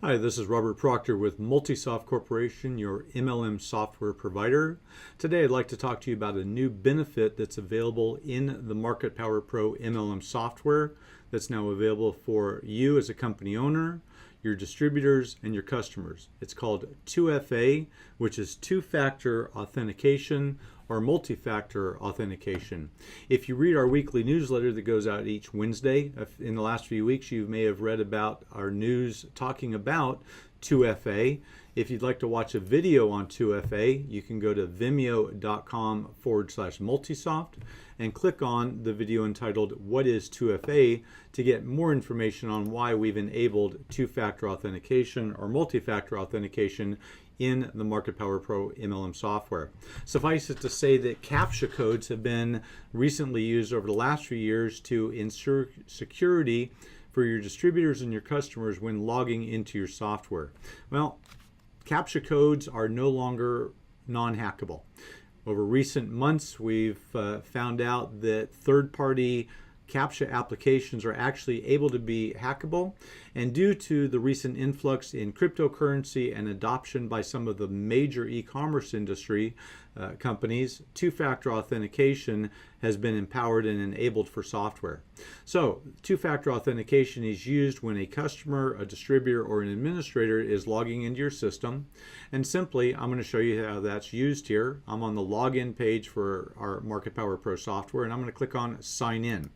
Hi, this is Robert Proctor with Multisoft Corporation, your MLM software provider. Today I'd like to talk to you about a new benefit that's available in the MarketPowerPRO MLM software that's now available for you as a company owner, your distributors, and your customers. It's called 2FA, which is Two-Factor Authentication or Multi-Factor Authentication. If you read our weekly newsletter that goes out each Wednesday, in the last few weeks you may have read about our news talking about 2FA. If you'd like to watch a video on 2FA, you can go to vimeo.com/multisoft and click on the video entitled What is 2FA to get more information on why we've enabled two-factor authentication or multi-factor authentication in the MarketPowerPRO MLM software. Suffice it to say that CAPTCHA codes have been recently used over the last few years to ensure security for your distributors and your customers when logging into your software. Well, CAPTCHA codes are no longer non-hackable. Over recent months, we've found out that third-party CAPTCHA applications are actually able to be hackable, and due to the recent influx in cryptocurrency and adoption by some of the major e-commerce industry companies, two-factor authentication has been empowered and enabled for software. So two-factor authentication is used when a customer, a distributor, or an administrator is logging into your system, and simply I'm going to show you how that's used here. I'm on the login page for our MarketPowerPRO software, and I'm going to click on sign in.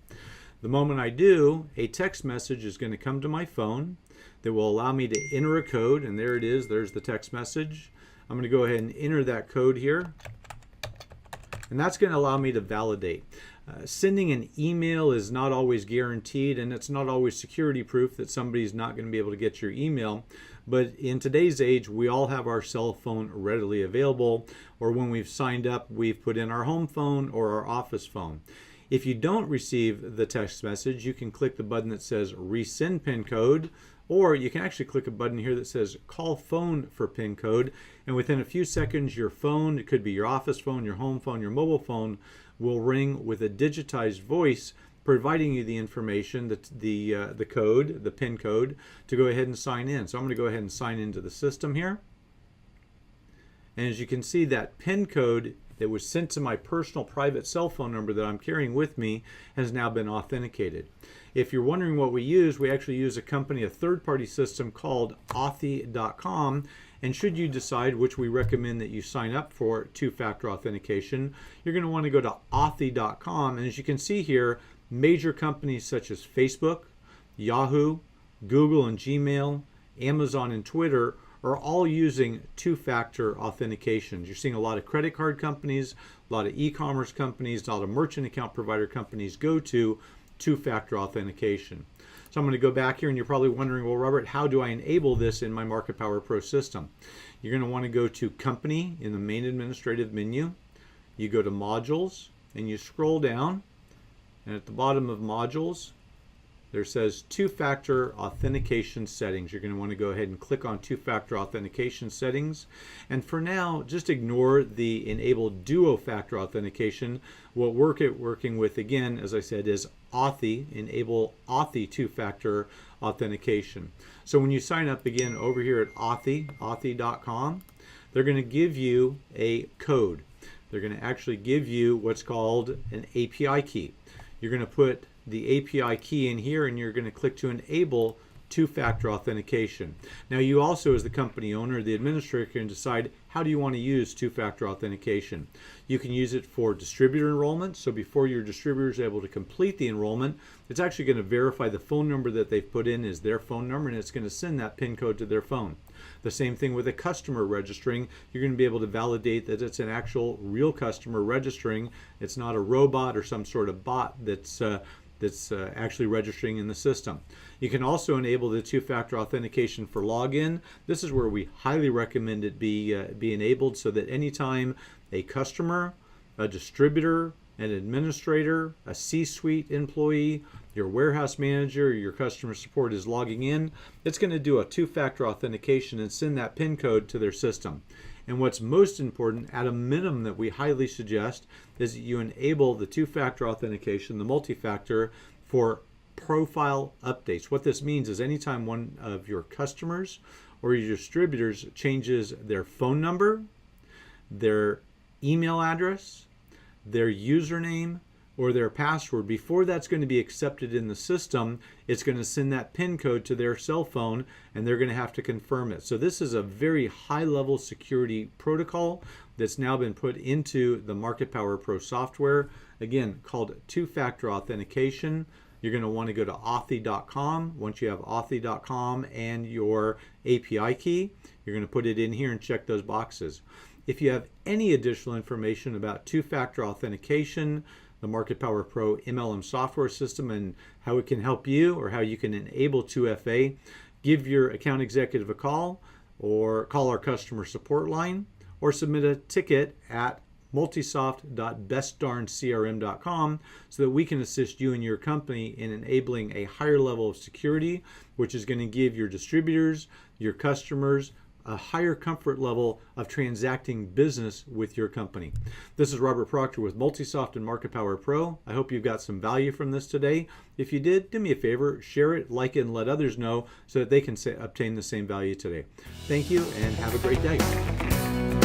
The moment I do, a text message is going to come to my phone that will allow me to enter a code, and there it is, there's the text message. I'm going to go ahead and enter that code here, and that's going to allow me to validate. Sending an email is not always guaranteed, and it's not always security proof that somebody's not going to be able to get your email. But in today's age, we all have our cell phone readily available, or when we've signed up, we've put in our home phone or our office phone. If you don't receive the text message, you can click the button that says resend PIN code, or you can actually click a button here that says call phone for PIN code, and within a few seconds your phone, it could be your office phone, your home phone, your mobile phone, will ring with a digitized voice providing you the information, the code, the PIN code, to go ahead and sign in. So I'm going to go ahead and sign into the system here. And as you can see, that PIN code that was sent to my personal private cell phone number that I'm carrying with me has now been authenticated. If you're wondering what we actually use a third-party system called Authy.com, and should you decide, which we recommend that you sign up for two-factor authentication, you're going to want to go to Authy.com, and as you can see here, major companies such as Facebook, Yahoo, Google and Gmail, Amazon and Twitter are all using two-factor authentications. You're seeing a lot of credit card companies, a lot of e-commerce companies, a lot of merchant account provider companies go to two-factor authentication. So I'm going to go back here, and you're probably wondering, well, Robert, how do I enable this in my MarketPowerPRO system? You're going to want to go to Company in the main administrative menu. You go to Modules, and you scroll down, and at the bottom of Modules, there says two-factor authentication settings. You're going to want to go ahead and click on two-factor authentication settings. And for now, just ignore the enable duo-factor authentication. What we're working with, again, as I said, is Authy, enable Authy two-factor authentication. So when you sign up again over here at Authy.com, they're going to give you a code. They're going to actually give you what's called an API key. You're going to put the API key in here, and you're going to click to enable two-factor authentication. Now you also, as the company owner, the administrator, can decide how do you want to use two-factor authentication. You can use it for distributor enrollment, so before your distributor is able to complete the enrollment, it's actually going to verify the phone number that they've put in is their phone number, and it's going to send that PIN code to their phone. The same thing with a customer registering. You're going to be able to validate that it's an actual real customer registering. It's not a robot or some sort of bot that's actually registering in the system. You can also enable the two-factor authentication for login. This is where we highly recommend it be enabled, so that anytime a customer, a distributor, an administrator, a C-suite employee, your warehouse manager, or your customer support is logging in, it's going to do a two-factor authentication and send that PIN code to their system. And what's most important, at a minimum that we highly suggest, is that you enable the two-factor authentication, the multi-factor, for profile updates. What this means is anytime one of your customers or your distributors changes their phone number, their email address, their username, or their password, before that's going to be accepted in the system, it's going to send that PIN code to their cell phone and they're going to have to confirm it. So this is a very high level security protocol that's now been put into the MarketPowerPRO software, again called Two-Factor Authentication. You're going to want to go to authy.com. Once you have authy.com and your API key, you're going to put it in here and check those boxes. If you have any additional information about two-factor authentication, the MarketPowerPRO MLM software system, and how it can help you or how you can enable 2FA, give your account executive a call or call our customer support line or submit a ticket at multisoft.bestdarncrm.com so that we can assist you and your company in enabling a higher level of security, which is going to give your distributors, your customers, a higher comfort level of transacting business with your company. This is Robert Proctor with Multisoft and MarketPowerPRO. I hope you've got some value from this today. If you did, do me a favor, share it, like it, and let others know so that they can obtain the same value today. Thank you and have a great day.